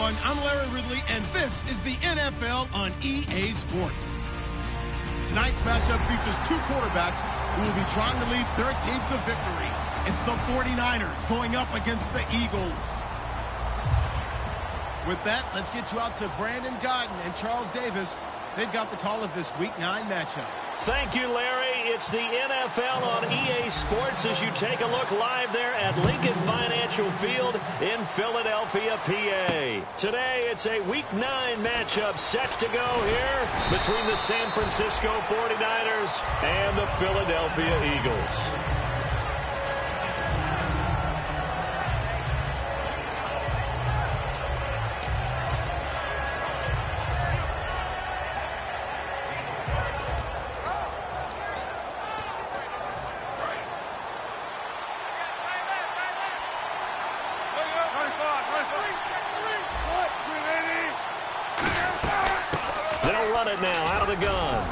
everyone. I'm Larry Ridley, and this is the NFL on EA Sports. Tonight's matchup features two quarterbacks who will be trying to lead their team to victory. It's the 49ers going up against the Eagles. With that, let's get you out to Brandon Godden and Charles Davis. They've got the call of this Week 9 matchup. Thank you, Larry. It's the NFL on EA Sports as you take a look live there at Lincoln Financial Field in Philadelphia, PA. Today, it's a Week 9 matchup set to go here between the San Francisco 49ers and the Philadelphia Eagles. They'll run it now out of the gun.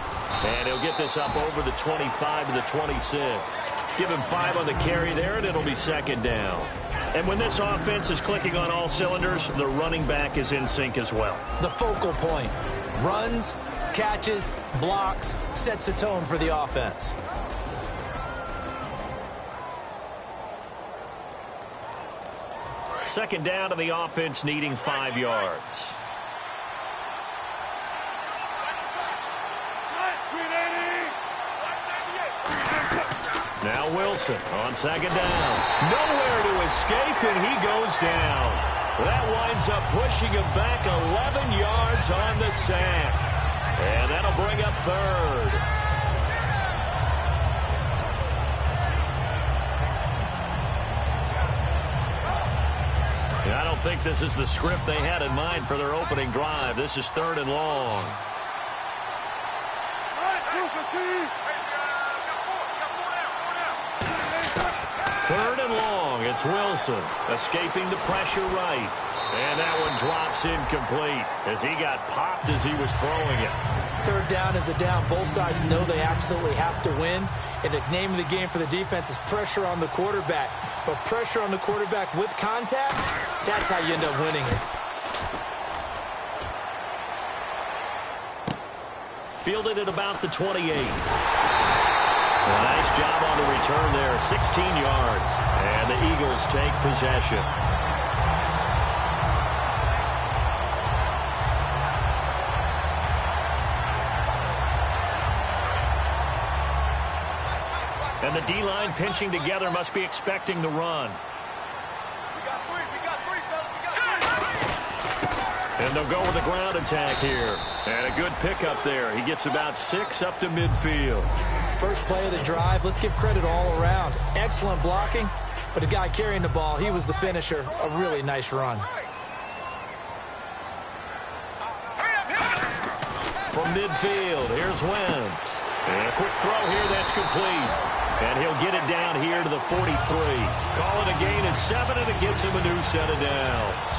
And he'll get this up over the 25 to the 26. Give him 5 on the carry there, and it'll be second down. And when this offense is clicking on all cylinders, the running back is in sync as well. The focal point. Runs, catches, blocks, sets the tone for the offense. Second down to the offense needing 5 yards. Now Wilson on second down. Nowhere to escape, and he goes down. That winds up pushing him back 11 yards on the sack. And that'll bring up third. I don't think this is the script they had in mind for their opening drive. This is third and long. Third and long. It's Wilson escaping the pressure right. And that one drops incomplete as he got popped as he was throwing it. Third down is the down. Both sides know they absolutely have to win. And the name of the game for the defense is pressure on the quarterback. But pressure on the quarterback with contact, that's how you end up winning it. Fielded at about the 28. Nice job on the return there. 16 yards. And the Eagles take possession. And the D-line pinching together must be expecting the run. And they'll go with the ground attack here. And a good pickup there. He gets about 6 up to midfield. First play of the drive, let's give credit all around. Excellent blocking, but the guy carrying the ball, he was the finisher. A really nice run. From midfield, here's Wentz. And a quick throw here that's complete. And he'll get it down here to the 43. Call it a gain of 7, and it gets him a new set of downs.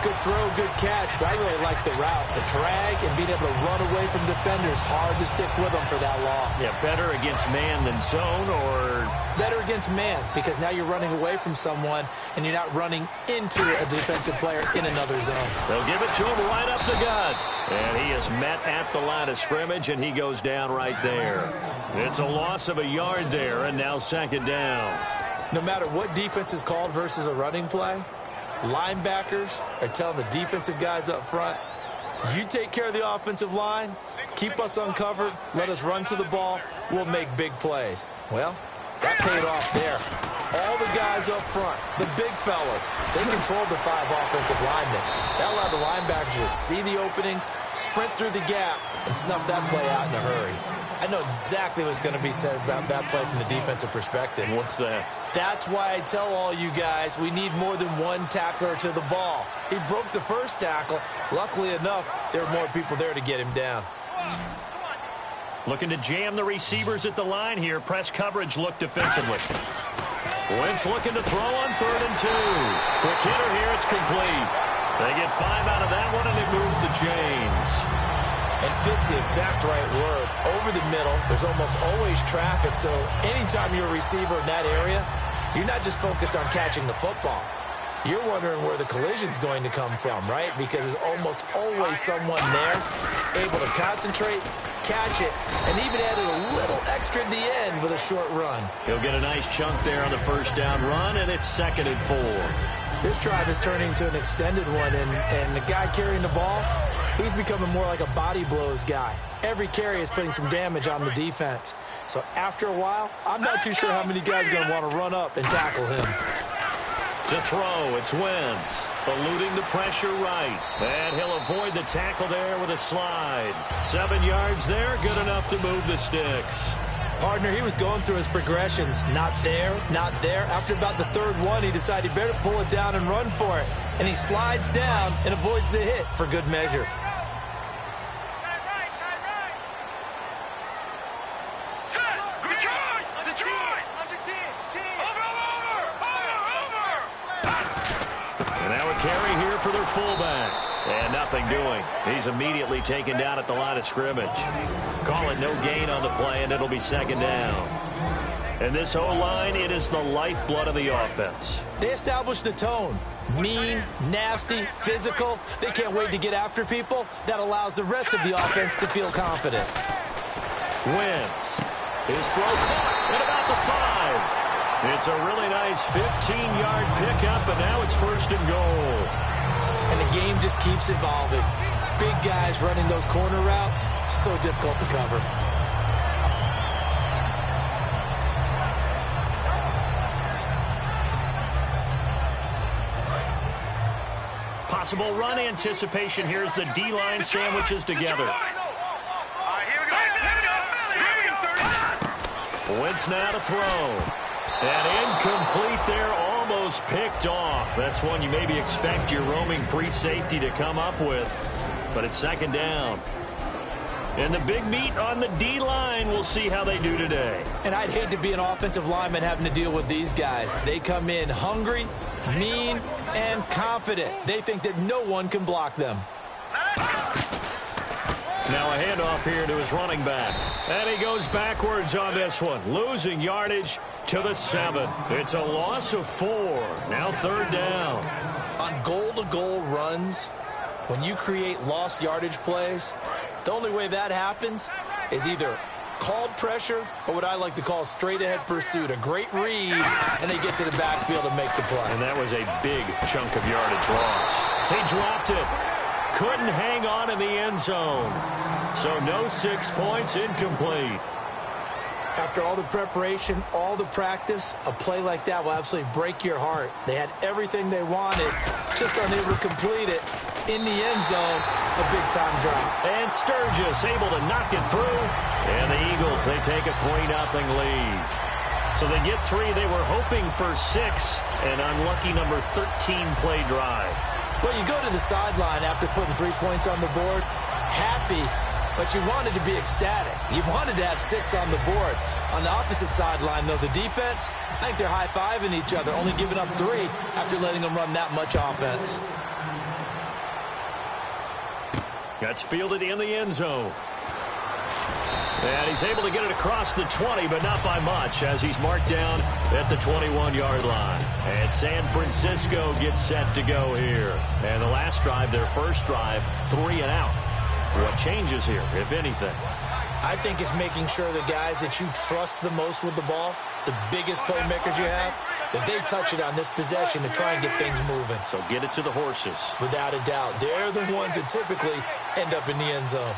Good throw, good catch, but I really like the route. The drag and being able to run away from defenders. Hard to stick with them for that long. Yeah, better against man than zone, or? Better against man, because now you're running away from someone, and you're not running into a defensive player in another zone. They'll give it to him right up the gut. And he is met at the line of scrimmage, and he goes down right there. It's a loss of a yard there, and now second down. No matter what defense is called versus a running play, linebackers are telling the defensive guys up front, you take care of the offensive line, keep us uncovered, let us run to the ball, we'll make big plays. Well, that paid off there. All the guys up front, the big fellas, they controlled the 5 offensive linemen. That allowed the linebackers to see the openings, sprint through the gap, and snuff that play out in a hurry. I know exactly what's going to be said about that play from the defensive perspective. What's that? That's why I tell all you guys we need more than one tackler to the ball. He broke the first tackle. Luckily enough, there were more people there to get him down. Looking to jam the receivers at the line here. Press coverage look defensively. Wentz looking to throw on 3rd and 2. Quick hitter here, it's complete. They get 5 out of that one, and it moves the chains. And fits the exact right word. Over the middle, there's almost always traffic, so anytime you're a receiver in that area, you're not just focused on catching the football. You're wondering where the collision's going to come from, right? Because there's almost always someone there able to concentrate, catch it, and even added a little extra at the end with a short run. He'll get a nice chunk there on the first down run, and it's 2nd and 4. This drive is turning to an extended one, and the guy carrying the ball, he's becoming more like a body blows guy. Every carry is putting some damage on the defense. So after a while, I'm not too sure how many guys are going to want to run up and tackle him. To throw, it's Wentz, eluding the pressure right. And he'll avoid the tackle there with a slide. 7 yards there, good enough to move the sticks. Partner, he was going through his progressions. Not there, not there. After about the 3rd one, he decided he better pull it down and run for it. And he slides down and avoids the hit for good measure. Carry here for their fullback. And nothing doing. He's immediately taken down at the line of scrimmage. Call it no gain on the play, and it'll be 2nd down. And this O-line, it is the lifeblood of the offense. They established the tone. Mean, nasty, physical. They can't wait to get after people. That allows the rest of the offense to feel confident. Wentz. His throw caught at about the 5. It's a really nice 15-yard pickup, and now it's 1st and goal. And the game just keeps evolving. Big guys running those corner routes, so difficult to cover. Possible run anticipation. Here's the D-line sandwiches together. Wentz now to throw. And incomplete there, almost picked off. That's one you maybe expect your roaming free safety to come up with. But it's 2nd down. And the big meat on the D-line, we'll see how they do today. And I'd hate to be an offensive lineman having to deal with these guys. They come in hungry, mean, and confident. They think that no one can block them. Now a handoff here to his running back. And he goes backwards on this one, losing yardage to the 7. It's a loss of 4. Now 3rd down. On goal-to-goal runs, when you create lost yardage plays, the only way that happens is either called pressure or what I like to call straight-ahead pursuit. A great read, and they get to the backfield and make the play. And that was a big chunk of yardage loss. He dropped it. Couldn't hang on in the end zone. So no 6 points, incomplete. After all the preparation, all the practice, a play like that will absolutely break your heart. They had everything they wanted, just unable to complete it. In the end zone, a big-time drop. And Sturgis able to knock it through. And the Eagles, they take a 3-0 lead. So they get 3. They were hoping for 6. An unlucky number 13 play drive. Well, you go to the sideline after putting 3 points on the board, happy, but you wanted to be ecstatic. You wanted to have 6 on the board. On the opposite sideline, though, the defense, I think they're high-fiving each other, only giving up 3 after letting them run that much offense. That's fielded in the end zone. And he's able to get it across the 20, but not by much, as he's marked down at the 21-yard line. And San Francisco gets set to go here. And the last drive, their first drive, 3 and out. What changes here, if anything? I think it's making sure the guys that you trust the most with the ball, the biggest playmakers you have, that they touch it on this possession to try and get things moving. So get it to the horses. Without a doubt. They're the ones that typically end up in the end zone.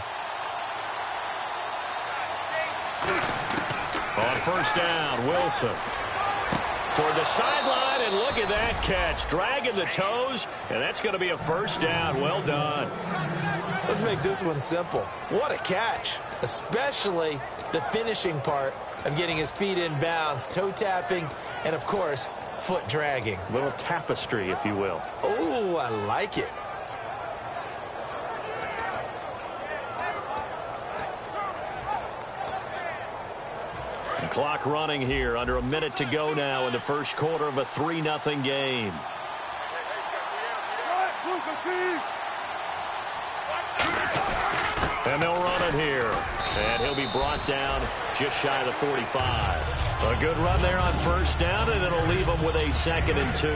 On first down, Wilson toward the sideline, and look at that catch. Dragging the toes, and that's going to be a first down. Well done. Let's make this one simple. What a catch, especially the finishing part of getting his feet in bounds, toe tapping, and, of course, foot dragging. A little tapestry, if you will. Oh, I like it. And clock running here, under a minute to go now in the first quarter of a 3-0 game. And they'll run it here. And he'll be brought down just shy of the 45. A good run there on first down, and it'll leave them with a 2nd and 2.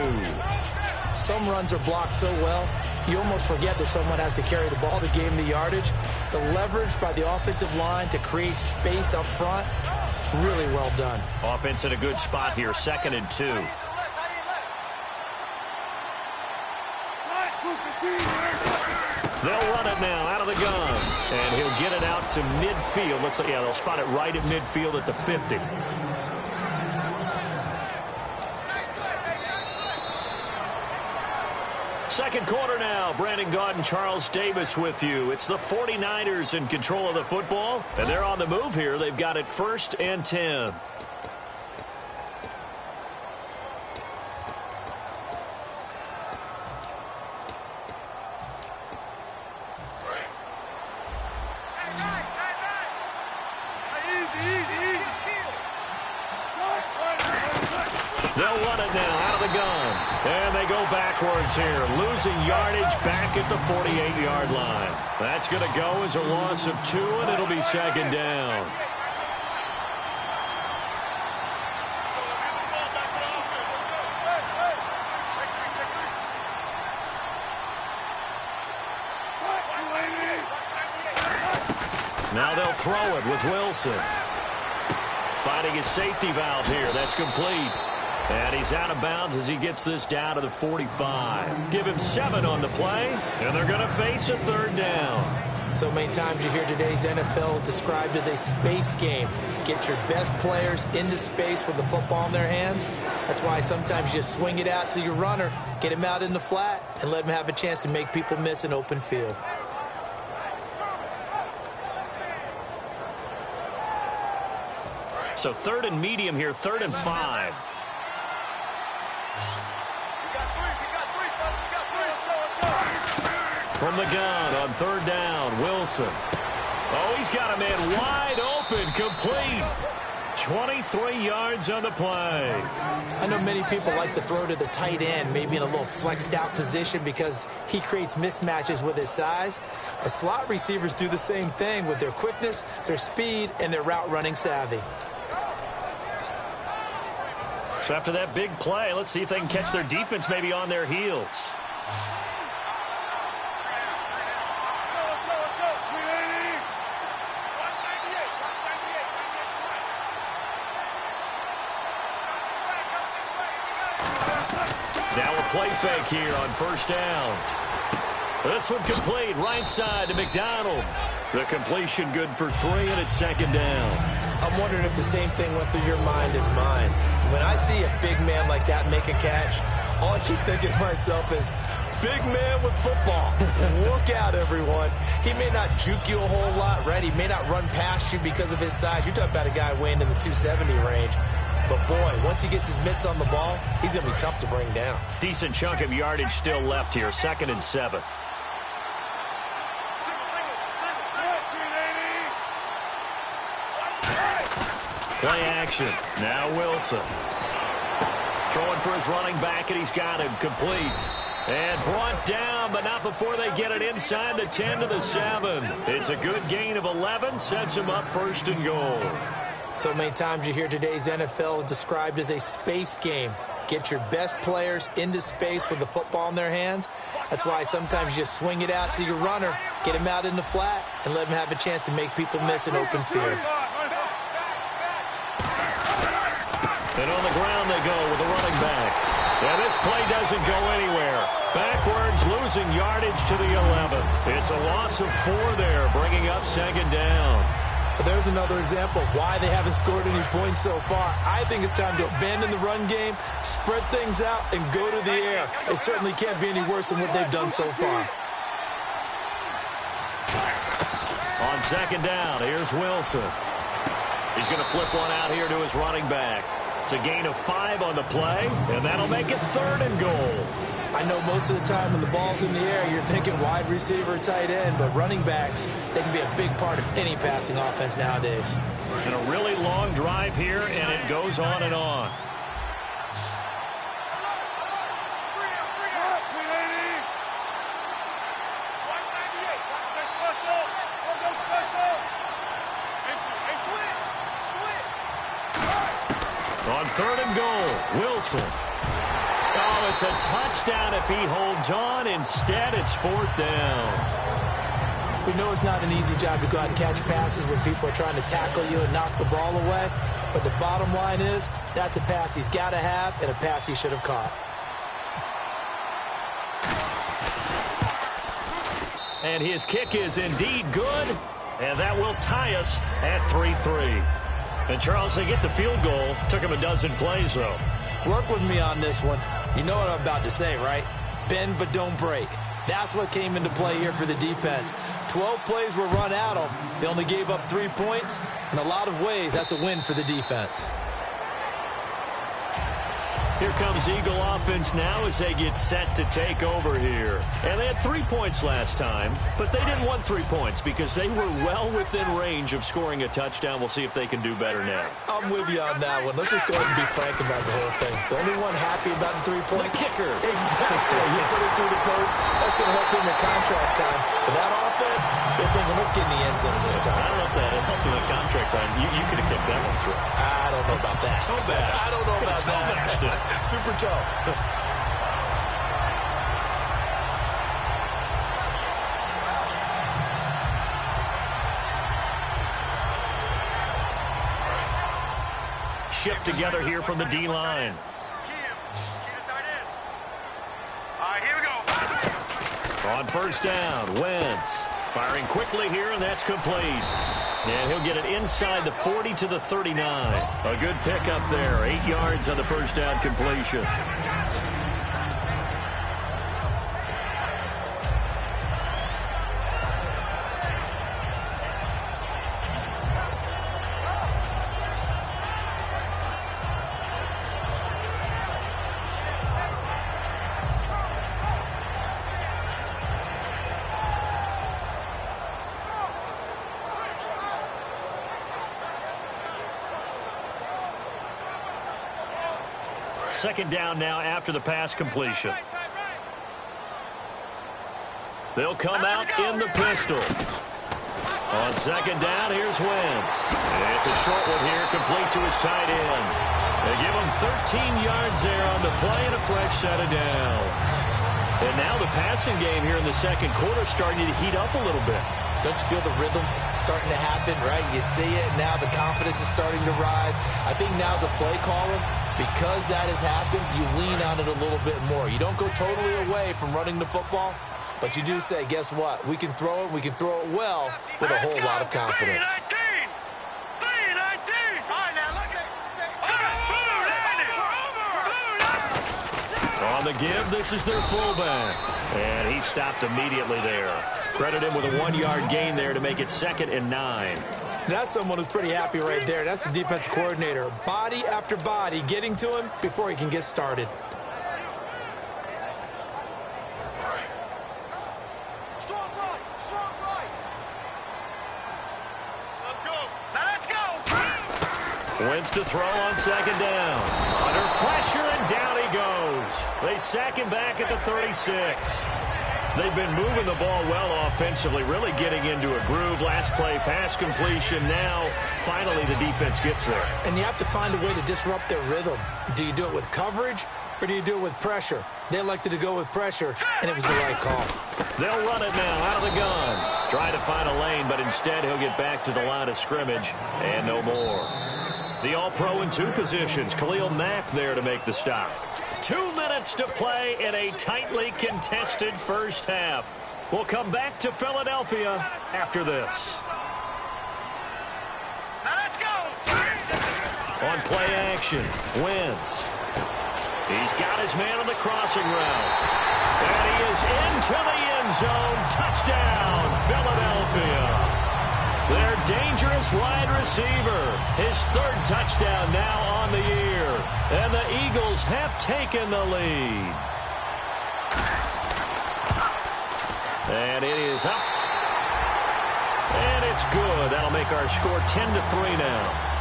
Some runs are blocked so well, you almost forget that someone has to carry the ball to gain the yardage. The leverage by the offensive line to create space up front, really well done. Offense in a good spot here, 2nd and 2. They'll run it now out of the gun. And he'll get it out to midfield. Looks like, yeah, they'll spot it right at midfield at the 50. Second quarter now. Brandon Gaudin, Charles Davis with you. It's the 49ers in control of the football, and they're on the move here. They've got it 1st and 10. They'll run it now out of the gun. And they go backwards here, losing yardage back at the 48-yard line. That's going to go as a loss of 2, and it'll be 2nd down. Now they'll throw it with Wilson. Finding his safety valve here. That's complete. And he's out of bounds as he gets this down to the 45. Give him 7 on the play, and they're going to face a 3rd down. So many times you hear today's NFL described as a space game. Get your best players into space with the football in their hands. That's why sometimes you just swing it out to your runner, get him out in the flat, and let him have a chance to make people miss an open field. So 3rd and medium here, 3rd and 5. From the gun on 3rd down, Wilson. Oh, he's got a man wide open, complete. 23 yards on the play. I know many people like to throw to the tight end, maybe in a little flexed out position because he creates mismatches with his size. But slot receivers do the same thing with their quickness, their speed, and their route running savvy. So after that big play, let's see if they can catch their defense maybe on their heels. Now a play fake here on 1st down. This one complete, right side to McDonald. The completion good for 3, and it's 2nd down. I'm wondering if the same thing went through your mind as mine. When I see a big man like that make a catch, all I keep thinking to myself is, big man with football. Look out, everyone. He may not juke you a whole lot, right? He may not run past you because of his size. You're talking about a guy weighing in the 270 range. But, boy, once he gets his mitts on the ball, he's going to be tough to bring down. Decent chunk of yardage still left here, 2nd and 7. Play action. Now Wilson. Throwing for his running back, and he's got him complete. And brought down, but not before they get it inside the 10 to the 7. It's a good gain of 11, sets him up 1st and goal. So many times you hear today's NFL described as a space game. Get your best players into space with the football in their hands. That's why sometimes you swing it out to your runner, get him out in the flat, and let him have a chance to make people miss an open field. And on the ground they go with the running back. And this play doesn't go anywhere. Backwards, losing yardage to the 11. It's a loss of 4 there, bringing up 2nd down. But there's another example of why they haven't scored any points so far. I think it's time to abandon the run game, spread things out, and go to the air. It certainly can't be any worse than what they've done so far. On 2nd down, here's Wilson. He's going to flip one out here to his running back. It's a gain of 5 on the play, and that'll make it 3rd and goal. I know most of the time when the ball's in the air, you're thinking wide receiver, tight end, but running backs, they can be a big part of any passing offense nowadays. And a really long drive here, and it goes on and on. On 3rd and goal, Wilson. Oh, Oh, it's a touchdown if he holds on. Instead, it's 4th down. We know it's not an easy job to go out and catch passes when people are trying to tackle you and knock the ball away. But the bottom line is, that's a pass he's got to have and a pass he should have caught. And his kick is indeed good. And that will tie us at 3-3. And, Charles, they get the field goal. Took him a dozen plays, though. Work with me on this one. You know what I'm about to say, right? Bend but don't break. That's what came into play here for the defense. 12 plays were run at them. They only gave up 3 points. In a lot of ways, that's a win for the defense. Here comes Eagle offense now as they get set to take over here. And they had 3 points last time, but they didn't want 3 points because they were well within range of scoring a touchdown. We'll see if they can do better now. I'm with you on that one. Let's just go ahead and be frank about the whole thing. The only one happy about the 3-point? The kicker. Exactly. You put it through the post. That's going to help him in contract time. But that offense, they're thinking, let's get in the end zone this time. I don't know if that helped him in contract time. You could have kicked that one through. I don't know about that. Toe bash. I don't know about that. Super toe. Shift together here from the D-line. On 1st down, Wentz firing quickly here, and that's complete. And he'll get it inside the 40 to the 39. A good pickup there. 8 yards on the 1st down completion. Second down now after the pass completion. They'll come out in the pistol. On 2nd down, here's Wentz. It's a short one here, complete to his tight end. They give him 13 yards there on the play and a fresh set of downs. And now the passing game here in the 2nd quarter starting to heat up a little bit. Don't you feel the rhythm starting to happen, right? You see it, now the confidence is starting to rise. I think now as a play caller, because that has happened, you lean on it a little bit more. You don't go totally away from running the football, but you do say, guess what? We can throw it, we can throw it well with a whole lot of confidence. On the give, this is their fullback. And he stopped immediately there. Credit him with a 1-yard gain there to make it 2nd and 9. That's someone who's pretty happy right there. That's the defensive coordinator. Body after body getting to him before he can get started. Strong right. Let's go. Wentz to throw on 2nd down. Under pressure, and down he goes. They sack him back at the 36. They've been moving the ball well offensively, really getting into a groove. Last play, pass completion. Now, finally, the defense gets there. And you have to find a way to disrupt their rhythm. Do you do it with coverage, or do you do it with pressure? They elected to go with pressure, and it was the right call. They'll run it now out of the gun. Try to find a lane, but instead he'll get back to the line of scrimmage, and no more. The All-Pro in 2 positions. Khalil Mack there to make the stop. 2 minutes to play in a tightly contested first half. We'll come back to Philadelphia after this. Let's go. On play action, Wentz. He's got his man on the crossing route. And he is into the end zone. Touchdown, Philadelphia. Their dangerous wide receiver. His 3rd touchdown now on the year. And the Eagles have taken the lead. And it is up. And it's good. That'll make our score 10-3 now.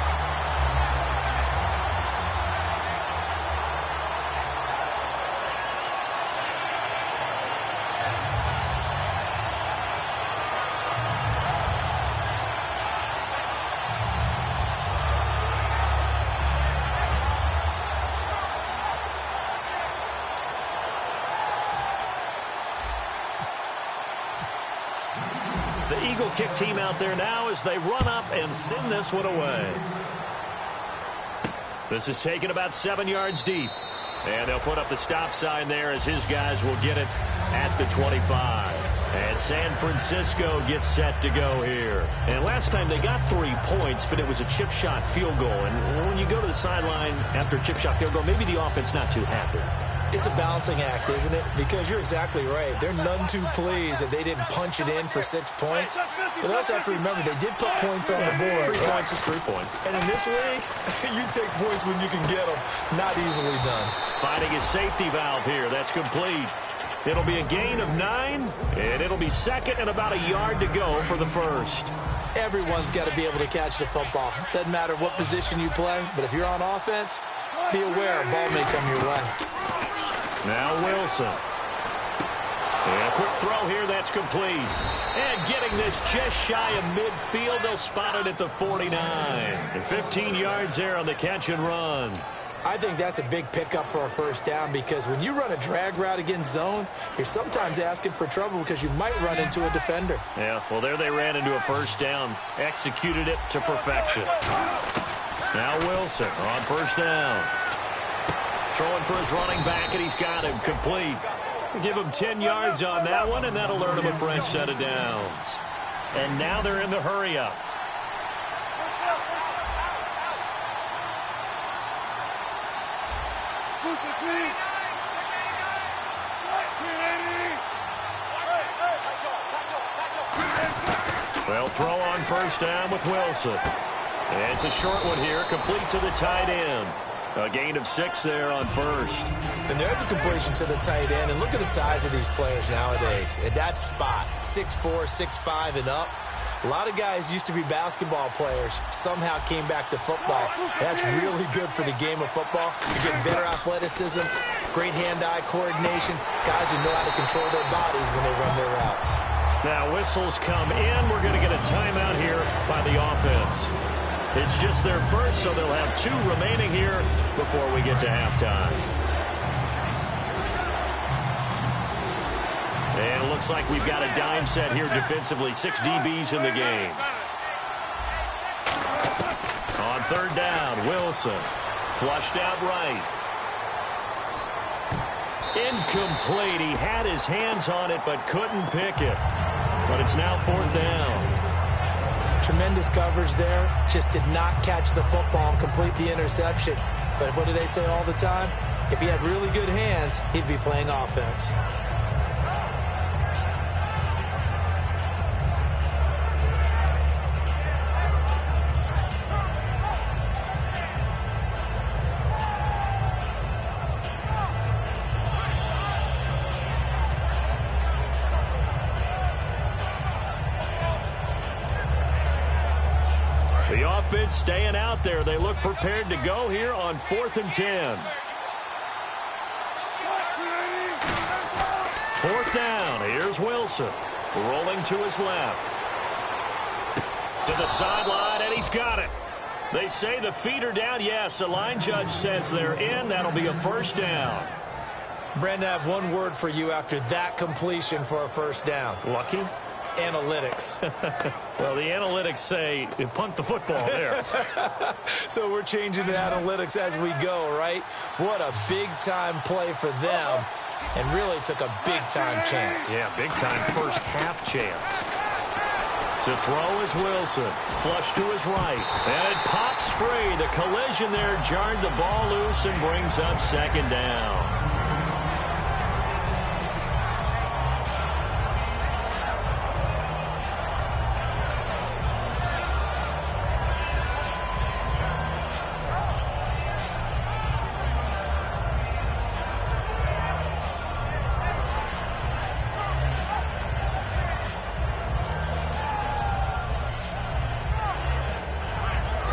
The Eagle kick team out there now as they run up and send this one away. This is taken about 7 yards deep. And they'll put up the stop sign there as his guys will get it at the 25. And San Francisco gets set to go here. And last time they got 3 points, but it was a chip shot field goal. And when you go to the sideline after a chip shot field goal, maybe the offense not too happy. It's a balancing act, isn't it? Because you're exactly right. They're none too pleased that they didn't punch it in for 6 points. But they also have to remember they did put points on the board. 3 points is 3 points. And in this league, you take points when you can get them. Not easily done. Finding his safety valve here. That's complete. It'll be a gain of 9, and it'll be second and about a yard to go for the first. Everyone's got to be able to catch the football. Doesn't matter what position you play, but if you're on offense, be aware a ball may come your way. Now Wilson. And a quick throw here, that's complete. And getting this just shy of midfield, they'll spot it at the 49. And 15 yards there on the catch and run. I think that's a big pickup for a first down because when you run a drag route against zone, you're sometimes asking for trouble because you might run into a defender. Yeah, well, there they ran into a first down. Executed it to perfection. Now Wilson on first down. Throwing for his running back, and he's got him complete. Give him 10 yards on that one, and that'll earn him a fresh set of downs. And now they're in the hurry-up. Well, throw on first down with Wilson. And it's a short one here, complete to the tight end. A gain of 6 there on first. And there's a completion to the tight end. And look at the size of these players nowadays. At that spot, 6'4", 6'5", and up. A lot of guys used to be basketball players, somehow came back to football. That's really good for the game of football. You get better athleticism, great hand-eye coordination, guys who know how to control their bodies when they run their routes. Now whistles come in. We're going to get a timeout here by the offense. It's just their first, so they'll have 2 remaining here before we get to halftime. And it looks like we've got a dime set here defensively. 6 DBs in the game. On third down, Wilson. Flushed out right. Incomplete. He had his hands on it but couldn't pick it. But it's now 4th down. Tremendous coverage there. Just did not catch the football and complete the interception. But what do they say all the time? If he had really good hands, he'd be playing offense. The offense staying out there. They look prepared to go here on 4th and 10. 4th down. Here's Wilson. Rolling to his left. To the sideline, and he's got it. They say the feet are down. Yes, the line judge says they're in. That'll be a first down. Brandon, I have one word for you after that completion for a first down. Lucky? Analytics. Well, the analytics say punt the football there. So we're changing to analytics as we go, right? What a big-time play for them, and really took a big-time chance. Yeah, big-time first half chance. To throw is Wilson. Flush to his right. And it pops free. The collision there jarred the ball loose and brings up second down.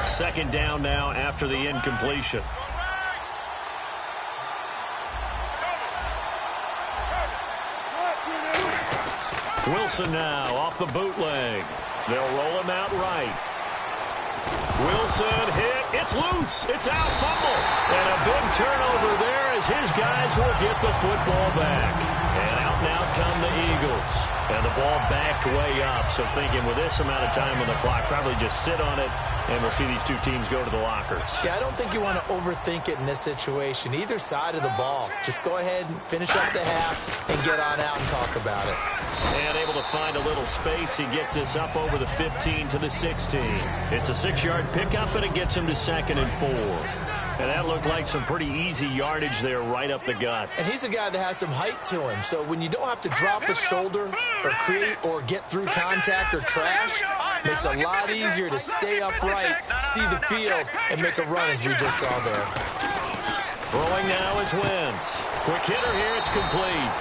Second down now after the incompletion. Wilson now off the bootleg. They'll roll him out right. Wilson hit. It's loose. It's out. Fumble. And a big turnover there as his guys will get the football back. And out now come the Eagles. And the ball backed way up. So thinking with this amount of time on the clock, probably just sit on it, and we'll see these two teams go to the lockers. Yeah, I don't think you want to overthink it in this situation. Either side of the ball. Just go ahead and finish up the half and get on out and talk about it. And able to find a little space. He gets this up over the 15 to the 16. It's a 6-yard pickup, and it gets him to 2nd and 4. And that looked like some pretty easy yardage there right up the gut. And he's a guy that has some height to him. So when you don't have to drop a shoulder or create or get through contact or trash, makes it a lot easier to stay upright, see the field, and make a run as we just saw there. Throwing now is Wentz. Quick hitter here, it's complete.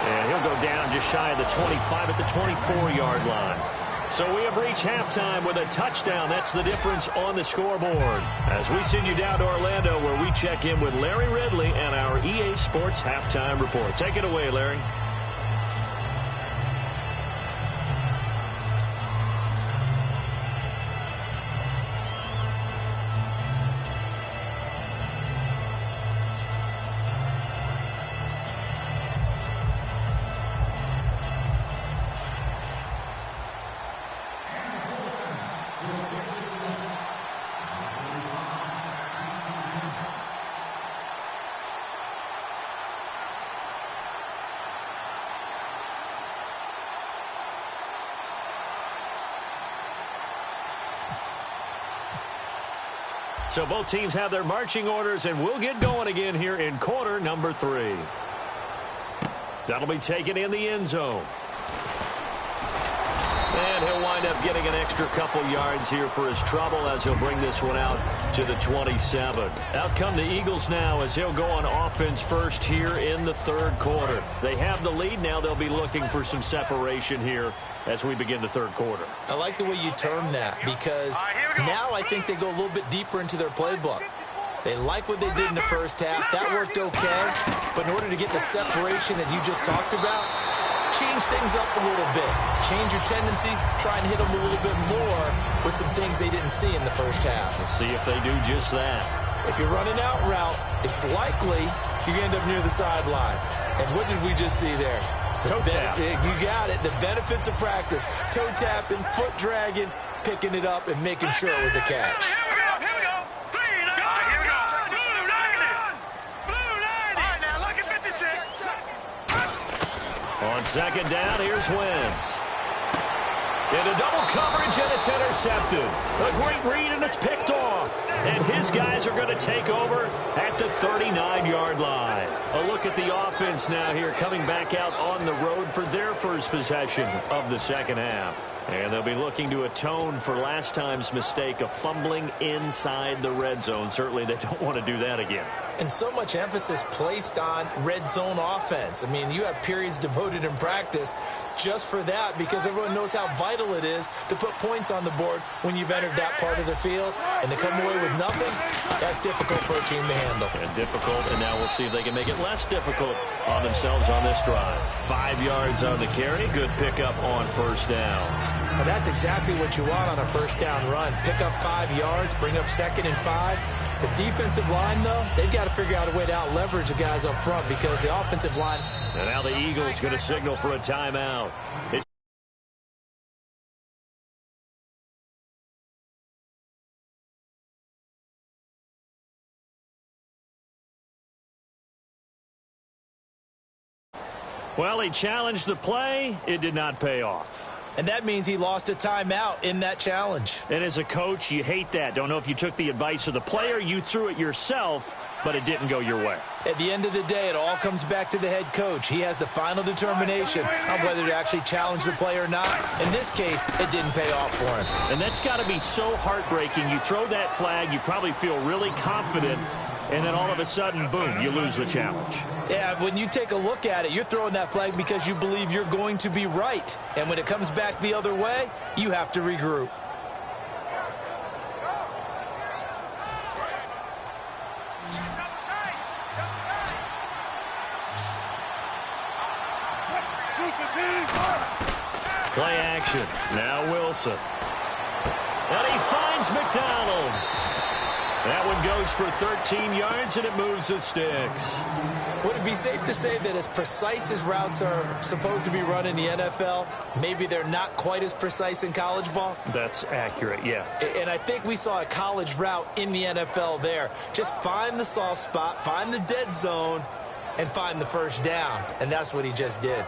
And he'll go down just shy of the 25 at the 24-yard line. So we have reached halftime with a touchdown. That's the difference on the scoreboard. As we send you down to Orlando, where we check in with Larry Ridley and our EA Sports Halftime Report. Take it away, Larry. So both teams have their marching orders, and we'll get going again here in quarter number 3. That'll be taken in the end zone. And he'll wind up getting an extra couple yards here for his trouble as he'll bring this one out to the 27. Out come the Eagles now as he'll go on offense first here in the 3rd quarter. They have the lead now. They'll be looking for some separation here as we begin the 3rd quarter. I like the way you term that because now I think they go a little bit deeper into their playbook. They like what they did in the first half. That worked okay. But in order to get the separation that you just talked about, change things up a little bit. Change your tendencies. Try and hit them a little bit more with some things they didn't see in the first half. We'll see if they do just that. If you're running out route, it's likely you're going to end up near the sideline. And what did we just see there? Toe tap. You got it. The benefits of practice. Toe tapping, foot dragging, picking it up, and making sure it was a catch. On 2nd down, here's Wentz. Into double coverage, and it's intercepted. A great read, and it's picked off. And his guys are going to take over at the 39-yard line. A look at the offense now here, coming back out on the road for their first possession of the 2nd half. And they'll be looking to atone for last time's mistake of fumbling inside the red zone. Certainly they don't want to do that again. And so much emphasis placed on red zone offense. I mean, you have periods devoted in practice just for that because everyone knows how vital it is to put points on the board when you've entered that part of the field. And to come away with nothing, that's difficult for a team to handle. And difficult, and now we'll see if they can make it less difficult on themselves on this drive. 5 yards on the carry. Good pickup on 1st down. And that's exactly what you want on a 1st down run. Pick up 5 yards, bring up 2nd and 5. The defensive line, though, they've got to figure out a way to out-leverage the guys up front because the offensive line... And now the Eagles going to signal for a timeout. Well, he challenged the play. It did not pay off. And that means he lost a timeout in that challenge. And as a coach, you hate that. Don't know if you took the advice of the player, you threw it yourself, but it didn't go your way. At the end of the day, it all comes back to the head coach. He has the final determination on whether to actually challenge the play or not. In this case, it didn't pay off for him. And that's got to be so heartbreaking. You throw that flag, you probably feel really confident, and then all of a sudden, boom, you lose the challenge. Yeah, when you take a look at it, you're throwing that flag because you believe you're going to be right. And when it comes back the other way, you have to regroup. Play action. Now Wilson. And he finds McDonald. That one goes for 13 yards, and it moves the sticks. Would it be safe to say that as precise as routes are supposed to be run in the NFL, maybe they're not quite as precise in college ball? That's accurate, yeah. And I think we saw a college route in the NFL there. Just find the soft spot, find the dead zone, and find the first down. And that's what he just did.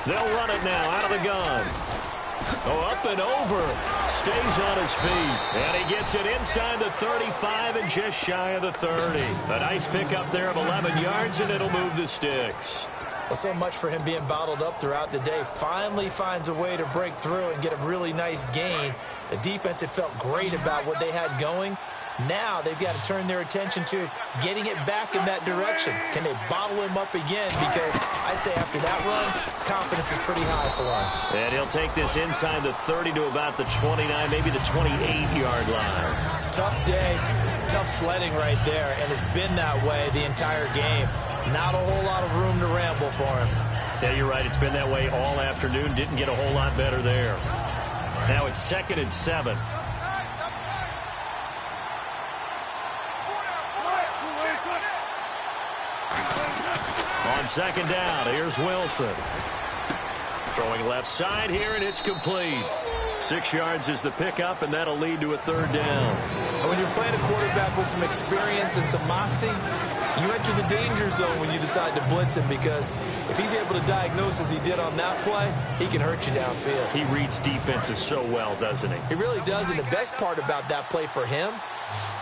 They'll run it now out of the gun. Oh, up and over. Stays on his feet. And he gets it inside the 35 and just shy of the 30. A nice pickup there of 11 yards, and it'll move the sticks. Well, so much for him being bottled up throughout the day. Finally finds a way to break through and get a really nice gain. The defense had felt great about what they had going. Now they've got to turn their attention to getting it back in that direction. Can they bottle him up again? Because I'd say after that run, confidence is pretty high for him. And he'll take this inside the 30 to about the 29, maybe the 28-yard line. Tough day, tough sledding right there, and it's been that way the entire game. Not a whole lot of room to ramble for him. Yeah, you're right. It's been that way all afternoon. Didn't get a whole lot better there. Now it's 2nd and 7. On 2nd down, here's Wilson. Throwing left side here, and it's complete. 6 yards is the pickup, and that'll lead to a 3rd down. And when you're playing a quarterback with some experience and some moxie, you enter the danger zone when you decide to blitz him, because if he's able to diagnose as he did on that play, he can hurt you downfield. He reads defenses so well, doesn't he? He really does, and the best part about that play for him,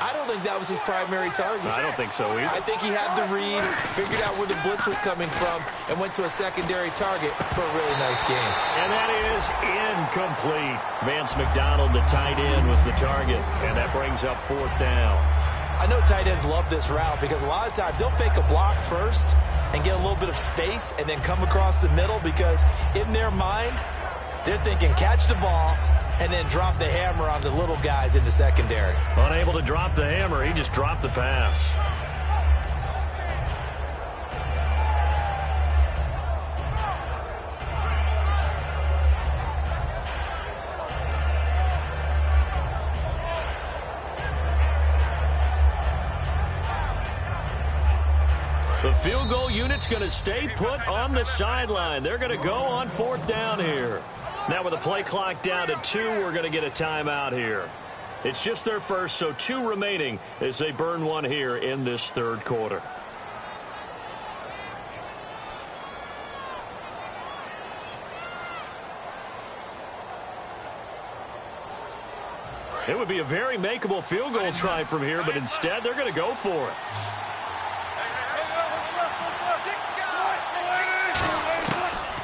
I don't think that was his primary target. I don't think so either. I think he had the read, figured out where the blitz was coming from, and went to a secondary target for a really nice game. And that is incomplete. Vance McDonald, the tight end, was the target, and that brings up 4th down. I know tight ends love this route because a lot of times they'll fake a block first and get a little bit of space and then come across the middle, because in their mind, they're thinking catch the ball and then drop the hammer on the little guys in the secondary. Unable to drop the hammer, he just dropped the pass. The field goal unit's going to stay put on the sideline. They're going to go on 4th down here. Now with the play clock down to 2, we're going to get a timeout here. It's just their first, so 2 remaining as they burn one here in this 3rd quarter. It would be a very makeable field goal try from here, but instead they're going to go for it.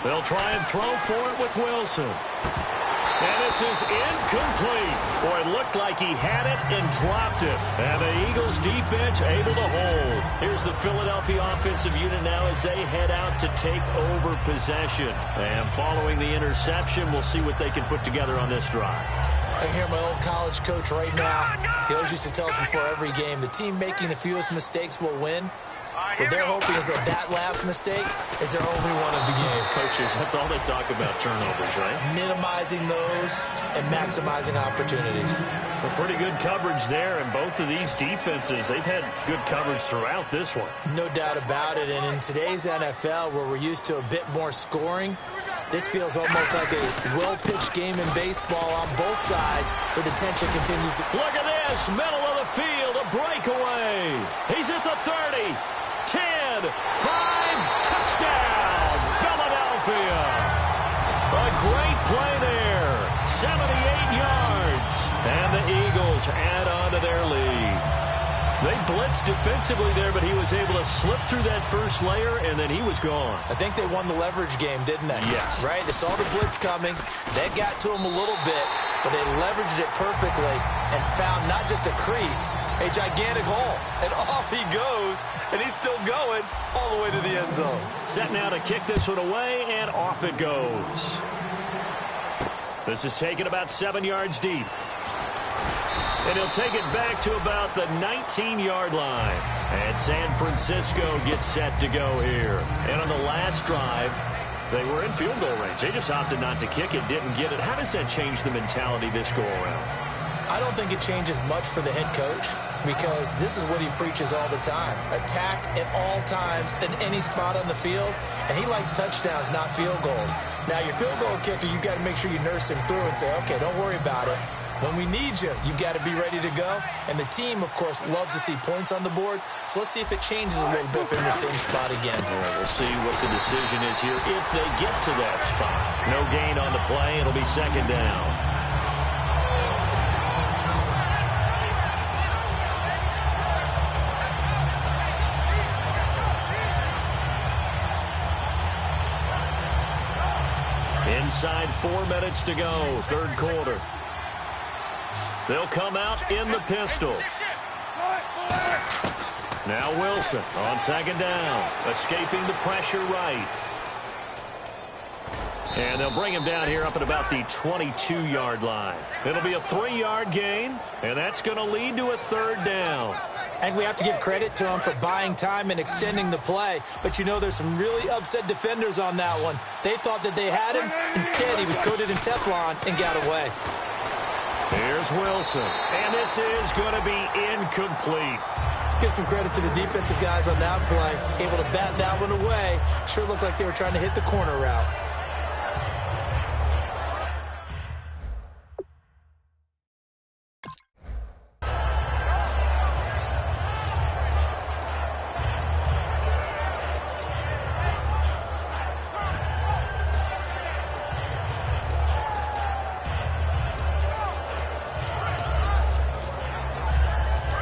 They'll try and throw for it with Wilson. And this is incomplete. Boy, it looked like he had it and dropped it. And the Eagles defense able to hold. Here's the Philadelphia offensive unit now as they head out to take over possession. And following the interception, we'll see what they can put together on this drive. I hear my old college coach right now. He always used to tell us before every game, the team making the fewest mistakes will win. What they're hoping is that last mistake is their only one of the game. Coaches, that's all they talk about, turnovers, right? Minimizing those and maximizing opportunities. Well, pretty good coverage there, and both of these defenses, they've had good coverage throughout this one. No doubt about it, and in today's NFL, where we're used to a bit more scoring, this feels almost like a well-pitched game in baseball on both sides, where the tension continues to... Look at this, middle of the field, a breakaway. He's at the 30. 10, 5, touchdown, Philadelphia. A great play there, 78 yards, and the Eagles add on to their lead. They blitzed defensively there, but he was able to slip through that first layer, and then he was gone. I think they won the leverage game, didn't they? Yes. Right? They saw the blitz coming. They got to him a little bit, but they leveraged it perfectly and found not just a crease, a gigantic hole. And off he goes, and he's still going all the way to the end zone. Set now to kick this one away, and off it goes. This is taken about 7 yards deep. And he'll take it back to about the 19-yard line. And San Francisco gets set to go here. And on the last drive, they were in field goal range. They just opted not to kick it, didn't get it. How does that change the mentality this go-around? I don't think it changes much for the head coach because this is what he preaches all the time. Attack at all times in any spot on the field, and he likes touchdowns, not field goals. Now, your field goal kicker, you got to make sure you nurse him through and say, okay, don't worry about it. When we need you, you've got to be ready to go. And the team, of course, loves to see points on the board. So let's see if it changes a little bit if they're in the same spot again. All right, we'll see what the decision is here if they get to that spot. No gain on the play. It'll be second down. Inside 4 minutes to go, third quarter. They'll come out in the pistol. Now Wilson on second down, escaping the pressure right. And they'll bring him down here up at about the 22-yard line. It'll be a 3-yard gain, and that's going to lead to a third down. And we have to give credit to him for buying time and extending the play. But you know there's some really upset defenders on that one. They thought that they had him. Instead, he was coated in Teflon and got away. Here's Wilson, and this is going to be incomplete. Let's give some credit to the defensive guys on that play. Able to bat that one away. Sure looked like they were trying to hit the corner route.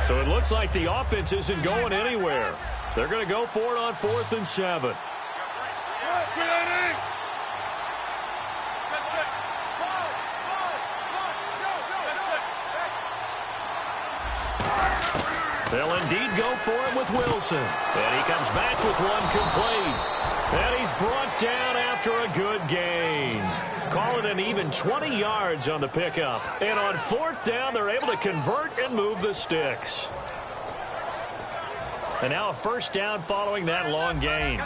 So it looks like the offense isn't going anywhere. They're going to go for it on 4th and 7. They'll indeed go for it with Wilson. And he comes back with one complete. And he's brought down after a good gain. Call it an even 20 yards on the pickup. And on 4th down, they're able to convert and move the sticks. And now a first down following that long gain.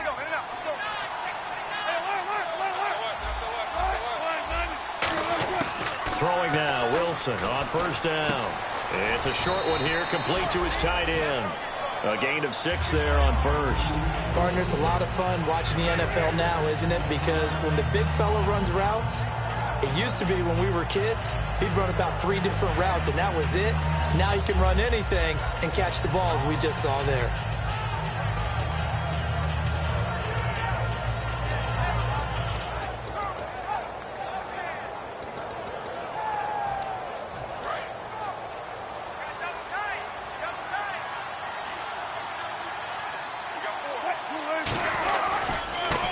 Throwing now, Wilson on first down. It's a short one here, complete to his tight end. A gain of 6 there on first. Partner, it's a lot of fun watching the NFL now, isn't it? Because when the big fella runs routes, it used to be when we were kids, he'd run about 3 different routes, and that was it. Now he can run anything and catch the ball, as we just saw there.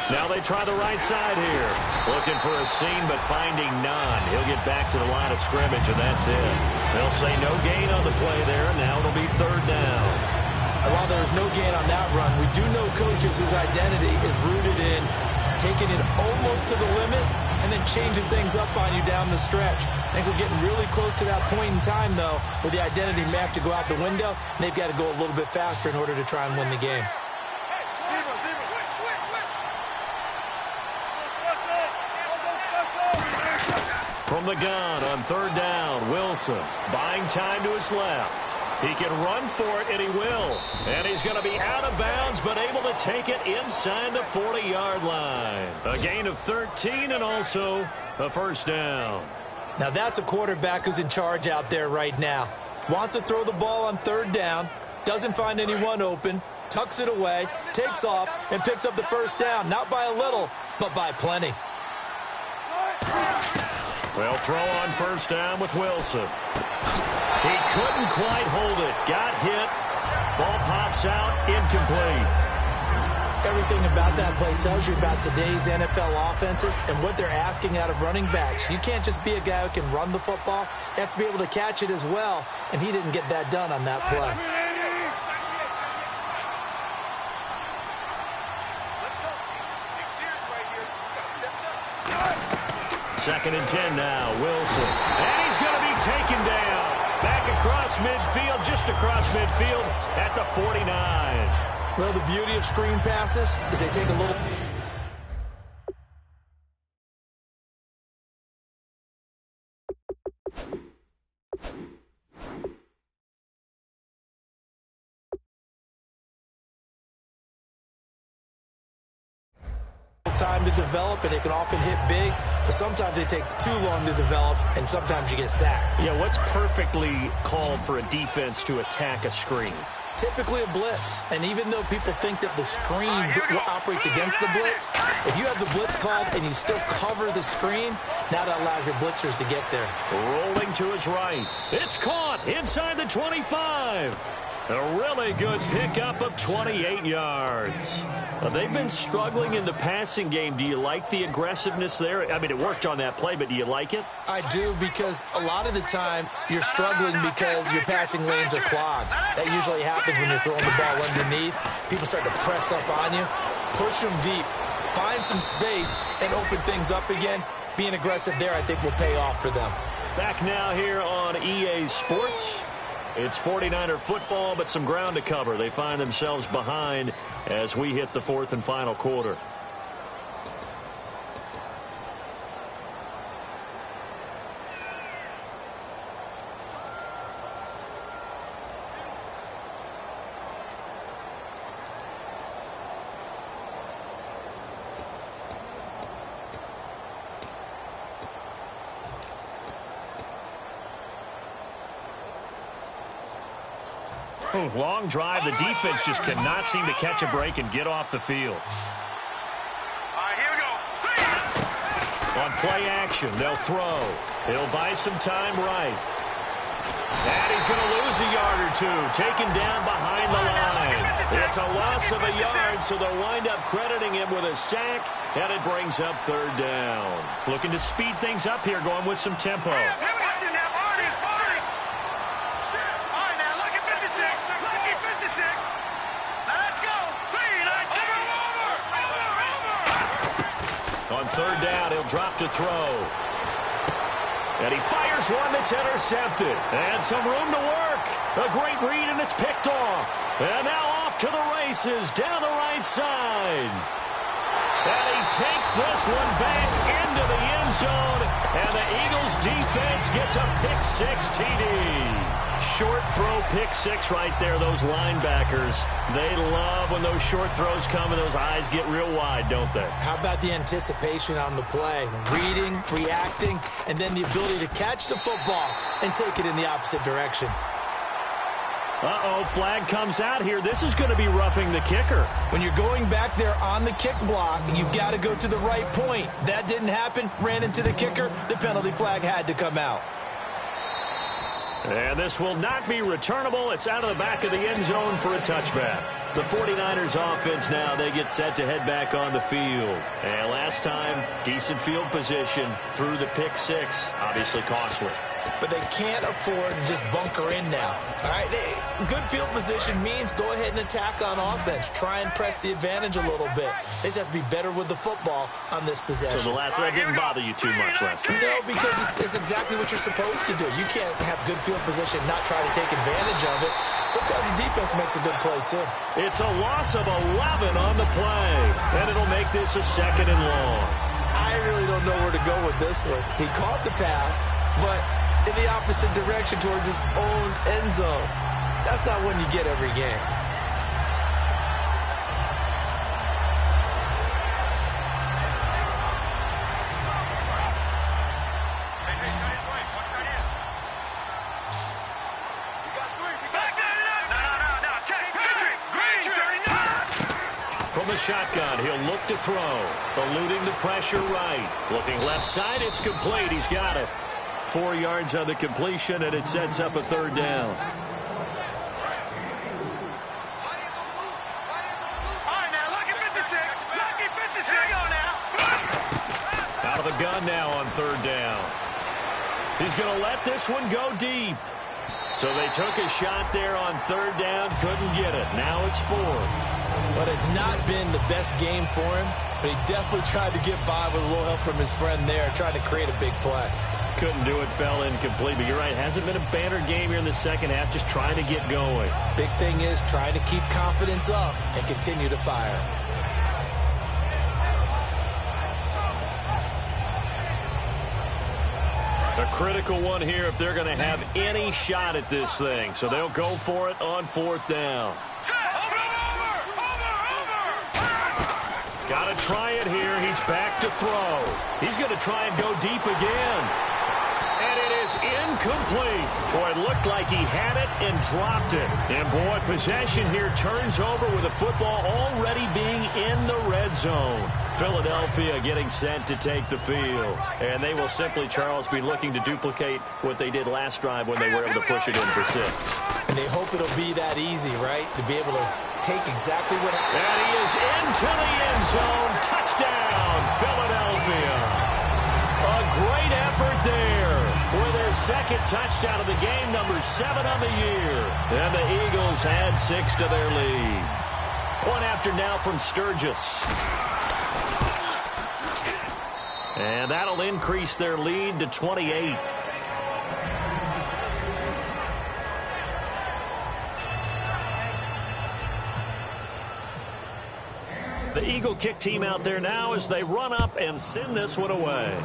Now they try the right side here. Looking for a seam, but finding none. He'll get back to the line of scrimmage, and that's it. They'll say no gain on the play there, and now it'll be third down. And while there was no gain on that run, we do know coaches whose identity is rooted in taking it almost to the limit and then changing things up on you down the stretch. I think we're getting really close to that point in time, though, where the identity may have to go out the window, and they've got to go a little bit faster in order to try and win the game. From the gun on third down, Wilson buying time to his left. He can run for it, and he will. And he's going to be out of bounds, but able to take it inside the 40-yard line. A gain of 13 and also a first down. Now that's a quarterback who's in charge out there right now. Wants to throw the ball on third down, doesn't find anyone open, tucks it away, takes off, and picks up the first down. Not by a little, but by plenty. They'll throw on first down with Wilson. He couldn't quite hold it. Got hit. Ball pops out. Incomplete. Everything about that play tells you about today's NFL offenses and what they're asking out of running backs. You can't just be a guy who can run the football. You have to be able to catch it as well, and he didn't get that done on that play. 2nd and 10 now. Wilson. And he's going to be taken down. Back across midfield, just across midfield at the 49. Well, the beauty of screen passes is they take a little time to develop, and they can often hit big, but sometimes they take too long to develop, and sometimes you get sacked. Yeah, what's perfectly called for a defense to attack a screen? Typically a blitz, and even though people think that the screen operates against the blitz, if you have the blitz called and you still cover the screen, now that allows your blitzers to get there. Rolling to his right. It's caught inside the 25. A really good pickup of 28 yards. They've been struggling in the passing game. Do you like the aggressiveness there? I mean, it worked on that play, but do you like it? I do, because a lot of the time you're struggling because your passing lanes are clogged. That usually happens when you're throwing the ball underneath. People start to press up on you. Push them deep. Find some space and open things up again. Being aggressive there, I think, will pay off for them. Back now here on EA Sports. It's 49er football, but some ground to cover. They find themselves behind as we hit the 4th and final quarter. Long drive. The defense just cannot seem to catch a break and get off the field. All right, here we go. On play action, they'll throw. He'll buy some time right. And he's going to lose a yard or two. Taken down behind the line. It's a loss of a yard, so they'll wind up crediting him with a sack, and it brings up 3rd down. Looking to speed things up here, going with some tempo. On 3rd down, he'll drop to throw. And he fires one that's intercepted. And some room to work. A great read, and it's picked off. And now off to the races down the right side. And he takes this one back into the end zone. And the Eagles defense gets a pick-6 TD. Short throw pick-6 right there. Those linebackers, they love when those short throws come and those eyes get real wide, don't they? How about the anticipation on the play? Reading, reacting, and then the ability to catch the football and take it in the opposite direction. Uh-oh, flag comes out here. This is going to be roughing the kicker. When you're going back there on the kick block, you've got to go to the right point. That didn't happen. Ran into the kicker. The penalty flag had to come out. And this will not be returnable. It's out of the back of the end zone for a touchback. The 49ers offense now, they get set to head back on the field. And last time, decent field position through the pick-6. Obviously costly. But they can't afford to just bunker in now. All right, good field position means go ahead and attack on offense. Try and press the advantage a little bit. They just have to be better with the football on this possession. So the last one didn't bother you too much last time? No, because it's exactly what you're supposed to do. You can't have good field position, not try to take advantage of it. Sometimes the defense makes a good play, too. It's a loss of 11 on the play, and it'll make this a 2nd and long. I really don't know where to go with this one. He caught the pass, but in the opposite direction towards his own end zone. That's not one you get every game. From the shotgun, he'll look to throw. Eluding the pressure right. Looking left side, it's complete. He's got it. 4 yards on the completion, and it sets up a 3rd down. Out of the gun now on 3rd down. He's going to let this one go deep. So they took a shot there on 3rd down, couldn't get it. Now it's 4th. What has not been the best game for him but he definitely tried to get by with a little help from his friend there, trying to create a big play. Couldn't do it, fell incomplete, but you're right, hasn't been a banner game here in the second half, just trying to get going. Big thing is trying to keep confidence up and continue to fire. A critical one here if they're going to have any shot at this thing. So they'll go for it on fourth down. Got to try it here. He's back to throw. He's going to try and go deep again. And it is incomplete. Boy, it looked like he had it and dropped it. And, boy, possession here turns over with the football already being in the red zone. Philadelphia getting set to take the field. And they will simply, Charles, be looking to duplicate what they did last drive when they were able to push it in for 6. And they hope it'll be that easy, right? To be able to take exactly what happened. And he is into the end zone. Touchdown, Philadelphia. A great effort there with their second touchdown of the game, number 7 on the year. And the Eagles add 6 to their lead. Point after now from Sturgis. And that'll increase their lead to 28. The Eagle kick team out there now as they run up and send this one away.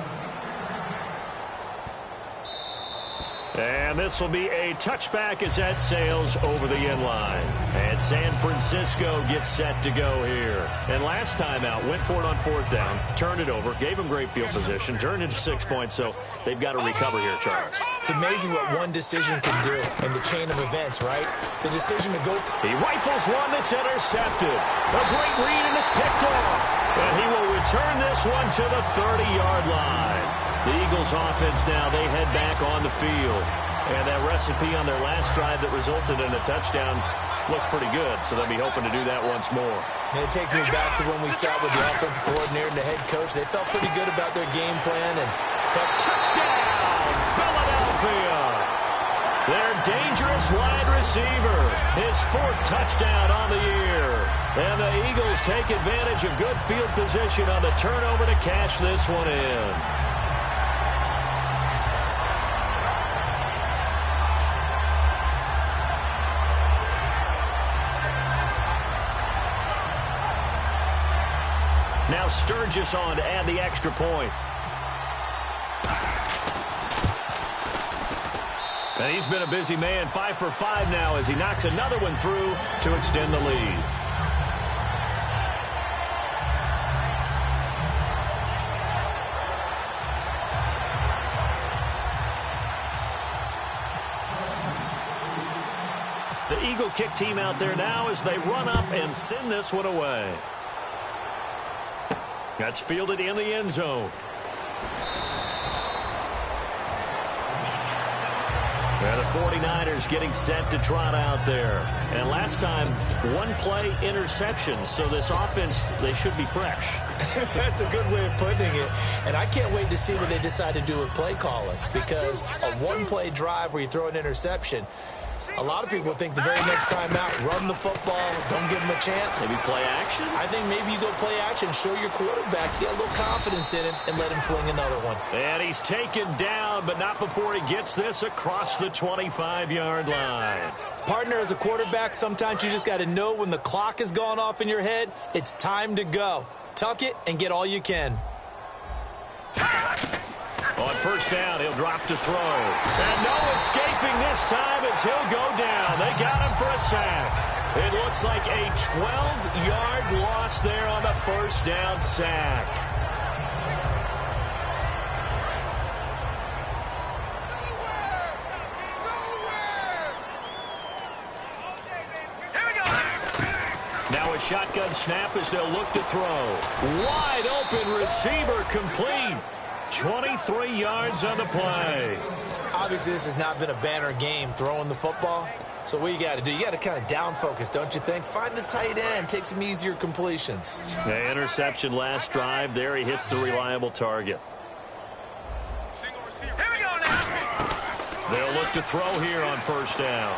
And this will be a touchback as that sails over the end line. And San Francisco gets set to go here. And last time out, went for it on fourth down, turned it over, gave them great field position, turned it to 6 points, so they've got to recover here, Charles. It's amazing what one decision can do in the chain of events, right? The decision to go. He rifles one that's intercepted. A great read, and it's picked off. And he will return this one to the 30-yard line. The Eagles offense now, they head back on the field. And that recipe on their last drive that resulted in a touchdown looked pretty good, so they'll be hoping to do that once more. And it takes me back to when we sat with the offensive coordinator and the head coach. They felt pretty good about their game plan. And the touchdown, Philadelphia! Their dangerous wide receiver, his 4th touchdown on the year. And the Eagles take advantage of good field position on the turnover to cash this one in. Now Sturgis on to add the extra point. And he's been a busy man, 5 for 5 now as he knocks another one through to extend the lead. The Eagle kick team out there now as they run up and send this one away. That's fielded in the end zone. And the 49ers getting set to trot out there. And last time, 1 play interception. So this offense, they should be fresh. That's a good way of putting it. And I can't wait to see what they decide to do with play calling. Because a 1-play drive where you throw an interception, a lot of people think the very next time out, run the football, don't give them a chance. Maybe play action? I think maybe you go play action, show your quarterback, get a little confidence in him, and let him fling another one. And he's taken down, but not before he gets this across the 25-yard line. Partner, as a quarterback, sometimes you just got to know when the clock has gone off in your head, it's time to go. Tuck it and get all you can. On first down, he'll drop to throw. And no escaping this time as he'll go down. They got him for a sack. It looks like a 12-yard loss there on the first down sack. Now a shotgun snap as they'll look to throw. Wide open receiver complete. 23 yards on the play. Obviously, this has not been a banner game throwing the football. So what you got to do, you got to kind of down focus, don't you think? Find the tight end, take some easier completions. The interception last drive. There he hits the reliable target. Here we go now. They'll look to throw here on first down.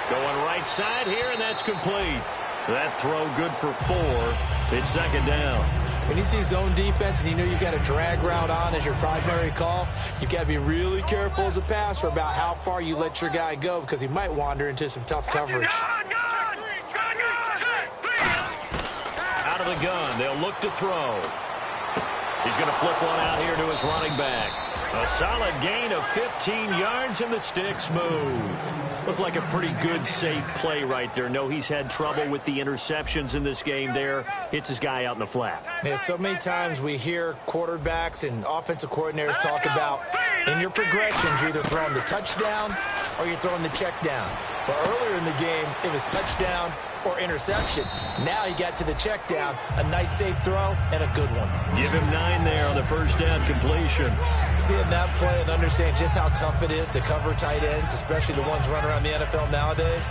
Going right side here, and that's complete. That throw good for 4. It's second down. When you see zone defense and you know you've got a drag route on as your primary call, you've got to be really careful as a passer about how far you let your guy go because he might wander into some tough coverage. Out of the gun, they'll look to throw. He's going to flip one out here to his running back. A solid gain of 15 yards and the sticks move. Looked like a pretty good, safe play right there. No, he's had trouble with the interceptions in this game there. Hits his guy out in the flat. Man, so many times we hear quarterbacks and offensive coordinators talk about in your progressions, you're either throwing the touchdown or you're throwing the check down. But earlier in the game, it was touchdown or interception. Now he got to the check down. A nice safe throw and a good one. Give him 9 there on the first down completion. Seeing that play and understand just how tough it is to cover tight ends, especially the ones running around the NFL nowadays,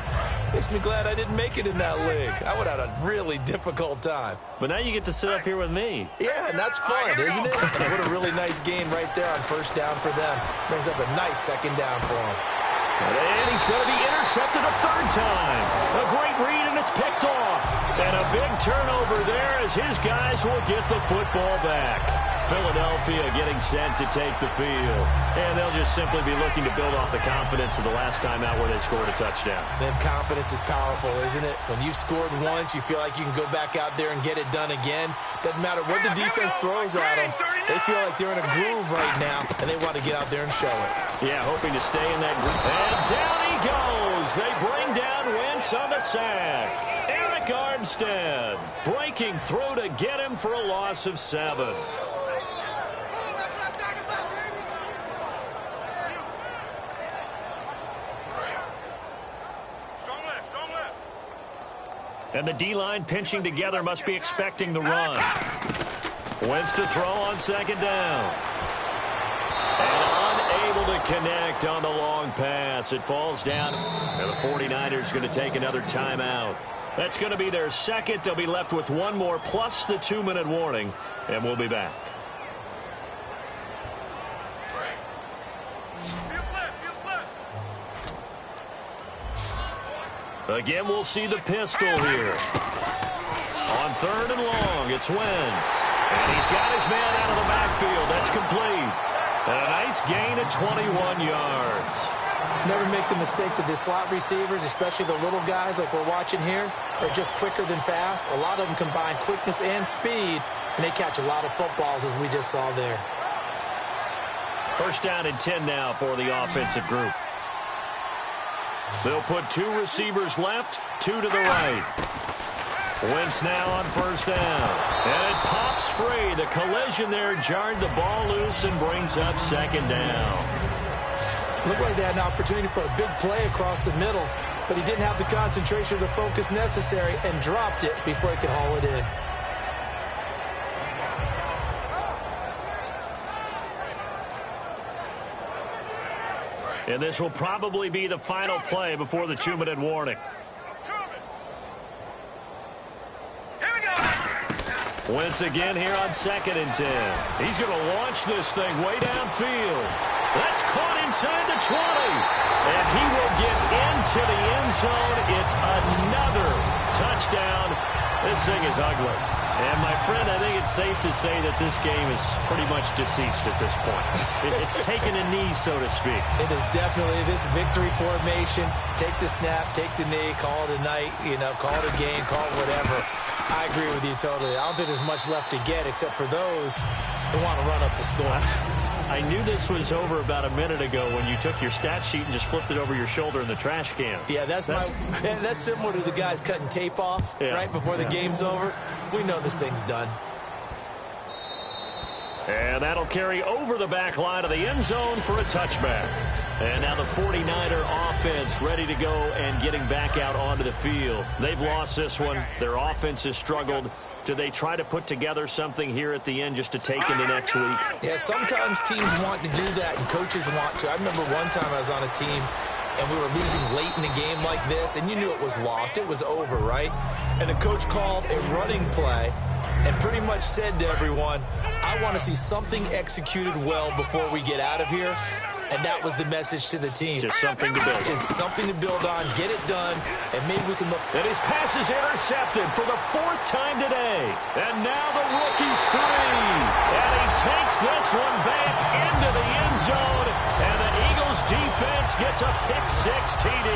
makes me glad I didn't make it in that league. I would have had a really difficult time. But now you get to sit up here with me. Yeah, and that's fun, isn't it? And what a really nice gain right there on first down for them. Brings up a nice second down for him. And he's going to be intercepted a third time. A great read, and it's picked off. And a big turnover there as his guys will get the football back. Philadelphia getting set to take the field. And they'll just simply be looking to build off the confidence of the last time out where they scored a touchdown. Then confidence is powerful, isn't it? When you've scored once, you feel like you can go back out there and get it done again. Doesn't matter what the defense throws at them. They feel like they're in a groove right now, and they want to get out there and show it. Yeah, hoping to stay in that groove. And down he goes. They bring down Wentz on the sack. Eric Armstead breaking through to get him for a loss of 7. And the D-line pinching together must be expecting the run. Wentz to throw on second down. And unable to connect on the long pass. It falls down. And the 49ers going to take another timeout. That's going to be their second. They'll be left with one more plus the 2-minute warning. And we'll be back. Again, we'll see the pistol here. On third and long, it's Wentz. And he's got his man out of the backfield. That's complete. And a nice gain of 21 yards. Never make the mistake that the slot receivers, especially the little guys like we're watching here, are just quicker than fast. A lot of them combine quickness and speed, and they catch a lot of footballs, as we just saw there. First down and 10 now for the offensive group. They'll put 2 receivers left, 2 to the right. Wentz now on first down. And it pops free. The collision there jarred the ball loose and brings up second down. Looked like they had an opportunity for a big play across the middle, but he didn't have the concentration or the focus necessary and dropped it before he could haul it in. And this will probably be the final play before the 2-minute warning. Wentz again here on second and 10. He's going to launch this thing way downfield. That's caught inside the 20. And he will get into the end zone. It's another touchdown. This thing is ugly. And, my friend, I think it's safe to say that this game is pretty much deceased at this point. It's taken a knee, so to speak. It is definitely this victory formation. Take the snap, take the knee, call it a night, call it a game, call it whatever. I agree with you totally. I don't think there's much left to get except for those who want to run up the score. I knew this was over about a minute ago when you took your stat sheet and just flipped it over your shoulder in the trash can. Yeah, that's similar to the guys cutting tape off right before the game's over. We know this thing's done. And that'll carry over the back line of the end zone for a touchback. And now the 49er offense ready to go and getting back out onto the field. They've lost this one. Their offense has struggled. Do they try to put together something here at the end just to take into next week? Yeah, sometimes teams want to do that and coaches want to. I remember one time I was on a team and we were losing late in a game like this, and you knew it was lost. It was over, right? And the coach called a running play and pretty much said to everyone, I want to see something executed well before we get out of here. And that was the message to the team. Just something to build. Just something to build on, get it done, and maybe we can look. And his pass is intercepted for the 4th time today. And now the rookie's free. And he takes this one back into the end zone. And the Eagles defense gets a pick-6 TD.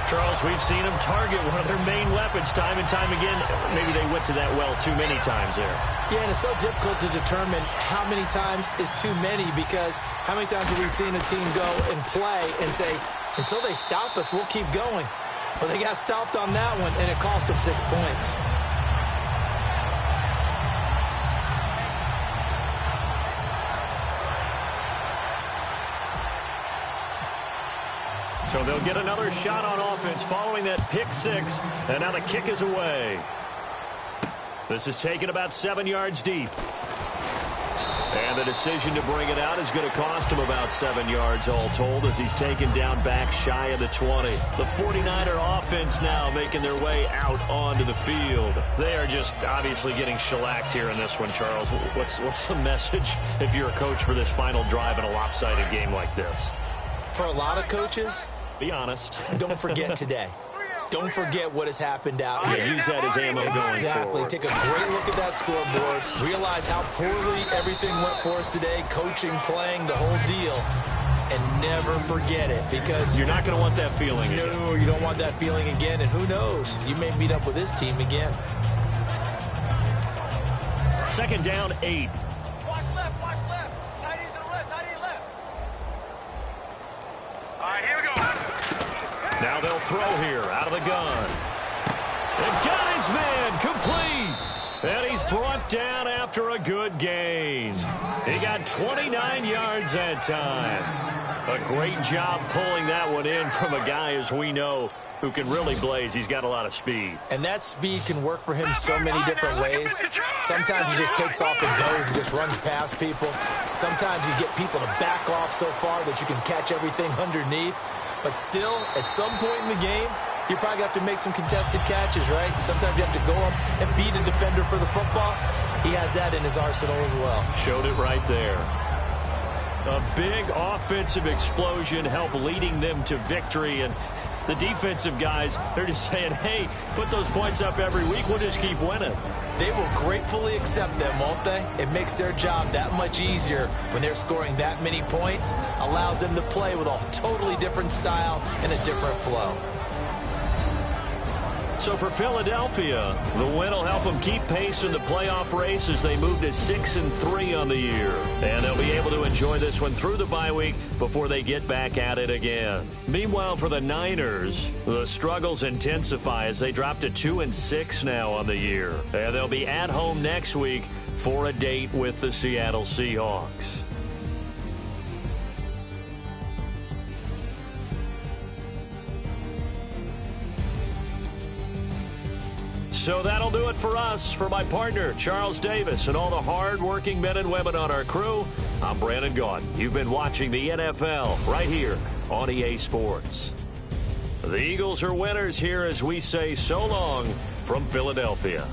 Charles, we've seen them target one of their main weapons time and time again. Maybe they went to that well too many times there. Yeah, and it's so difficult to determine how many times is too many, because how many times have we seen a team go and play and say, until they stop us, we'll keep going. Well, they got stopped on that one, and it cost them 6 points. So they'll get another shot on offense following that pick-6, and now the kick is away. This is taken about 7 yards deep. And the decision to bring it out is going to cost him about 7 yards all told, as he's taken down back shy of the 20. The 49er offense now making their way out onto the field. They are just obviously getting shellacked here in this one, Charles. What's the message if you're a coach for this final drive in a lopsided game like this? For a lot of coaches, be honest. Don't forget today. Don't forget what has happened out here. Use that as ammo going forward. Exactly. Take a great look at that scoreboard. Realize how poorly everything went for us today. Coaching, playing, the whole deal. And never forget it, because you're not going to want that feeling again. No, you don't want that feeling again. And who knows? You may meet up with this team again. 2nd down, 8. Watch left, watch left. Tight end to the left, tight end left. All right, here we go. Now they'll throw here out of the gun. And got his man complete. And he's brought down after a good gain. He got 29 yards that time. A great job pulling that one in from a guy, as we know, who can really blaze. He's got a lot of speed. And that speed can work for him so many different ways. Sometimes he just takes off and goes and just runs past people. Sometimes you get people to back off so far that you can catch everything underneath. But still, at some point in the game, you probably have to make some contested catches, right? Sometimes you have to go up and beat a defender for the football. He has that in his arsenal as well. Showed it right there. A big offensive explosion helped leading them to victory. And the defensive guys, they're just saying, hey, put those points up every week. We'll just keep winning. They will gratefully accept them, won't they? It makes their job that much easier when they're scoring that many points. Allows them to play with a totally different style and a different flow. So for Philadelphia, the win will help them keep pace in the playoff race as they move to 6-3 on the year. And they'll be able to enjoy this one through the bye week before they get back at it again. Meanwhile, for the Niners, the struggles intensify as they drop to 2-6 now on the year. And they'll be at home next week for a date with the Seattle Seahawks. So that'll do it for us. For my partner, Charles Davis, and all the hard-working men and women on our crew, I'm Brandon Gaudin. You've been watching the NFL right here on EA Sports. The Eagles are winners here as we say so long from Philadelphia.